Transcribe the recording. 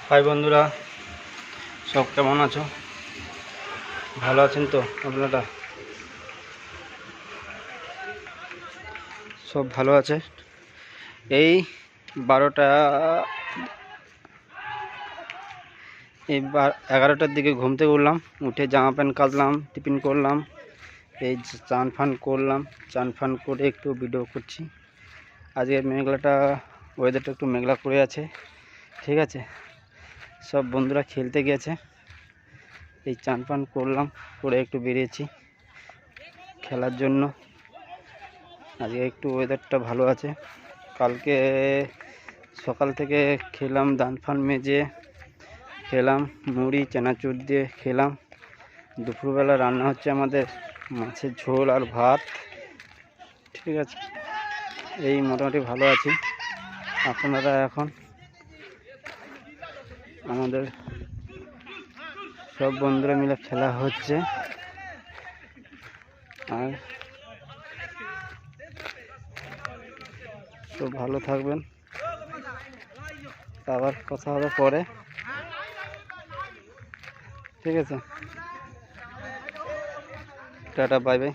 High বন্ধুরা, সব কেমন আছো? ভালো আছেন তো আপনারা? সব ভালো আছে। এই 12টা 11টার দিকে ঘুম থেকে উঠলাম, উঠে জামা প্যান্ট কাচলাম, টিফিন করলাম, এই চান ফান করলাম। চান ফান করে একটু ভিডিও করছি। আজকে ওয়েদারটা একটু মেঘলা করে আছে, ঠিক আছে। সব বন্ধুরা খেলতে গেছে। এই চান ফান করলাম, করে একটু বেরিয়েছি খেলার জন্য। আজকে একটু ওয়েদারটা ভালো আছে। কালকে সকাল থেকে খেলাম, দান ফান মেজে খেলাম, মুড়ি চানাচুর দিয়ে খেলাম। দুপুরবেলা রান্না হচ্ছে আমাদের মাছের ঝোল আর ভাত, ঠিক আছে। এই মোটামুটি ভালো আছি। আপনারা এখন আমাদের সব বন্ধুরা মিলে খেলা হচ্ছে। আর তো ভালো থাকবেন, আবার কথা হবে পরে, ঠিক আছে। Tata, bye bye.